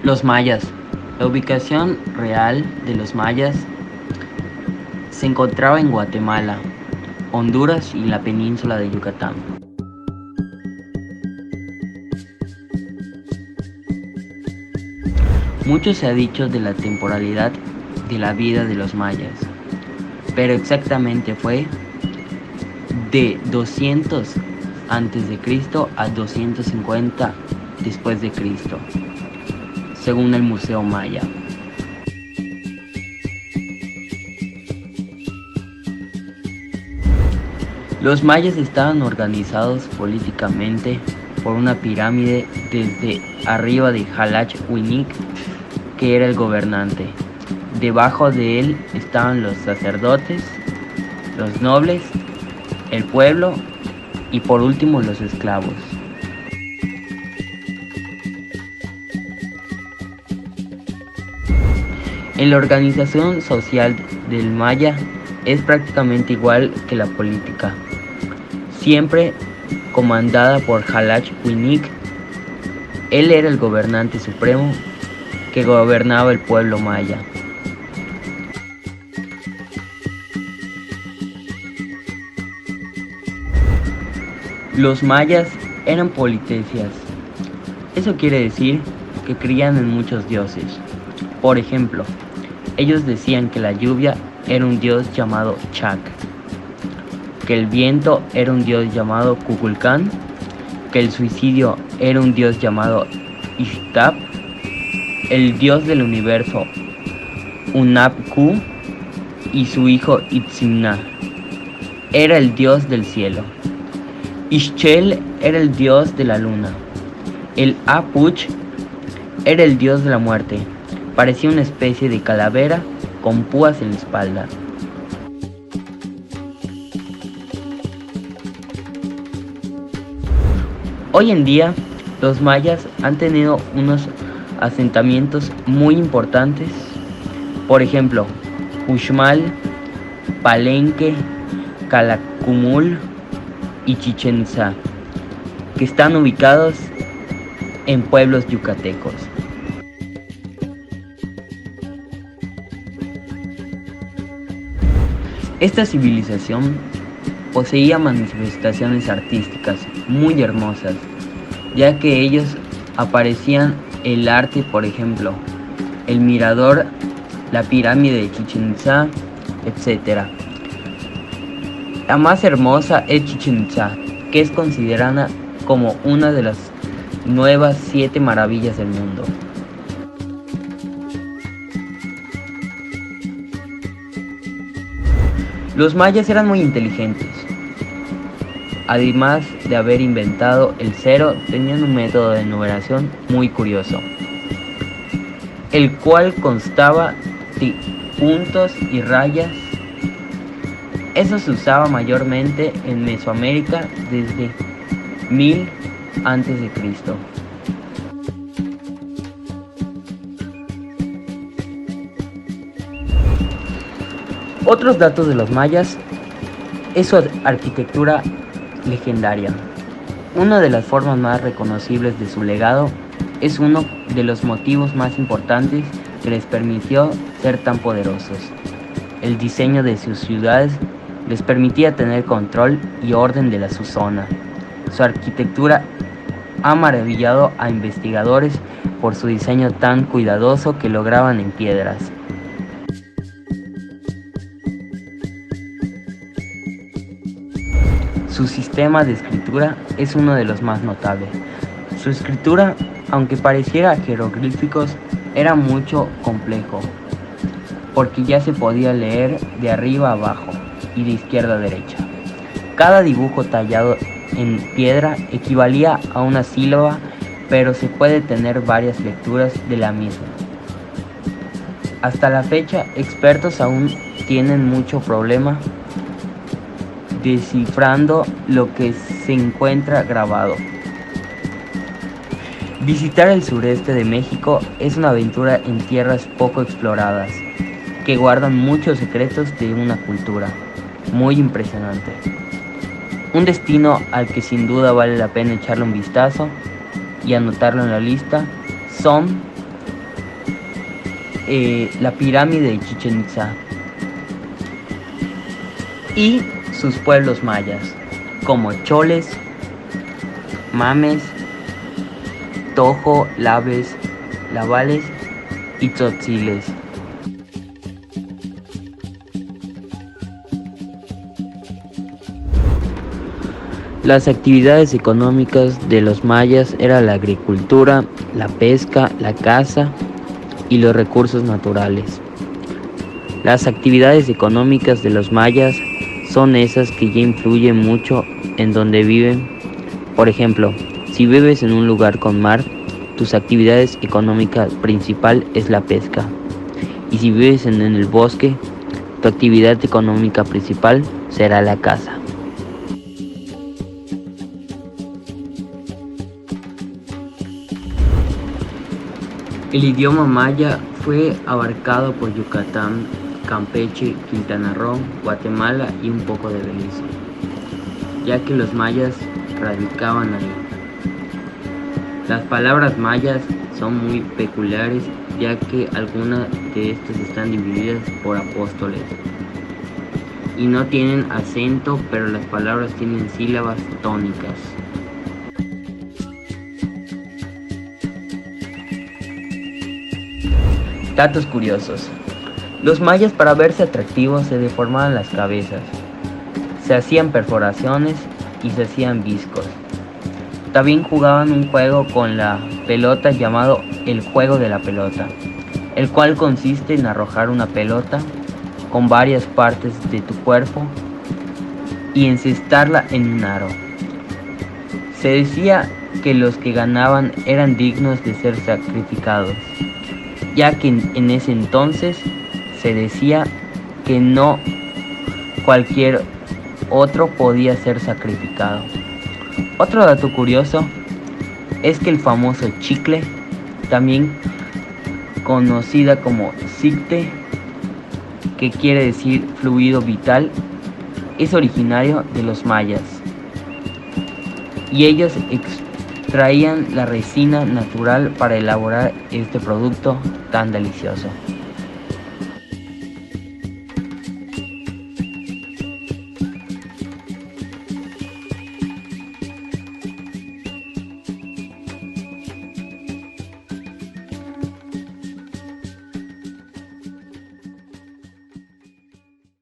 Los mayas. La ubicación real de los mayas se encontraba en Guatemala, Honduras y la península de Yucatán. Mucho se ha dicho de la temporalidad de la vida de los mayas, pero exactamente fue de 200 antes de Cristo a 250 después de Cristo, según el Museo Maya. Los mayas estaban organizados políticamente por una pirámide desde arriba de Jalach-Winik, que era el gobernante. Debajo de él estaban los sacerdotes, los nobles, el pueblo y por último los esclavos. En la organización social del maya es prácticamente igual que la política, siempre comandada por Jalach-Winik. Él era el gobernante supremo que gobernaba el pueblo maya. Los mayas eran politeístas. Eso quiere decir que creían en muchos dioses. Por ejemplo, ellos decían que la lluvia era un dios llamado Chac, que el viento era un dios llamado Kukulcán, que el suicidio era un dios llamado Ixtap, el dios del universo Hunab-Ku y su hijo Itzimná era el dios del cielo. Ixchel era el dios de la luna. El Apuch era el dios de la muerte. Parecía una especie de calavera con púas en la espalda. Hoy en día, los mayas han tenido unos asentamientos muy importantes. Por ejemplo, Uxmal, Palenque, Calakmul y Chichén Itzá, que están ubicados en pueblos yucatecos. Esta civilización poseía manifestaciones artísticas muy hermosas, ya que ellos aparecían el arte, por ejemplo, el mirador, la pirámide de Chichén Itzá, etc. La más hermosa es Chichén Itzá, que es considerada como una de las nuevas 7 maravillas del mundo. Los mayas eran muy inteligentes. Además de haber inventado el cero, tenían un método de numeración muy curioso, el cual constaba de puntos y rayas. Eso se usaba mayormente en Mesoamérica desde 1000 a.C. Otros datos de los mayas es su arquitectura legendaria. Una de las formas más reconocibles de su legado es uno de los motivos más importantes que les permitió ser tan poderosos. El diseño de sus ciudades les permitía tener control y orden de su zona. Su arquitectura ha maravillado a investigadores por su diseño tan cuidadoso que lograban en piedras. Su sistema de escritura es uno de los más notables. Su escritura, aunque pareciera jeroglíficos, era mucho complejo, porque ya se podía leer de arriba a abajo y de izquierda a derecha. Cada dibujo tallado en piedra equivalía a una sílaba, pero se puede tener varias lecturas de la misma. Hasta la fecha, expertos aún tienen mucho problema descifrando lo que se encuentra grabado. Visitar el sureste de México es una aventura en tierras poco exploradas, que guardan muchos secretos de una cultura muy impresionante. Un destino al que sin duda vale la pena echarle un vistazo y anotarlo en la lista son la pirámide de Chichén Itzá y sus pueblos mayas, como Choles, Mames, Tojo, Labes, Lavales y Tzotziles. Las actividades económicas de los mayas eran la agricultura, la pesca, la caza y los recursos naturales. Las actividades económicas de los mayas son esas que ya influyen mucho en donde viven. Por ejemplo, si vives en un lugar con mar, tus actividades económicas principal es la pesca. Y si vives en el bosque, tu actividad económica principal será la caza. El idioma maya fue abarcado por Yucatán, Campeche, Quintana Roo, Guatemala y un poco de Belice, ya que los mayas radicaban ahí. Las palabras mayas son muy peculiares, ya que algunas de estas están divididas por apóstoles y no tienen acento, pero las palabras tienen sílabas tónicas. Datos curiosos. Los mayas, para verse atractivos, se deformaban las cabezas, se hacían perforaciones y se hacían viscos. También jugaban un juego con la pelota llamado el juego de la pelota, el cual consiste en arrojar una pelota con varias partes de tu cuerpo y encestarla en un aro. Se decía que los que ganaban eran dignos de ser sacrificados, ya que en ese entonces se decía que no cualquier otro podía ser sacrificado. Otro dato curioso es que el famoso chicle, también conocida como sicte, que quiere decir fluido vital, es originario de los mayas y ellos extraían la resina natural para elaborar este producto tan delicioso.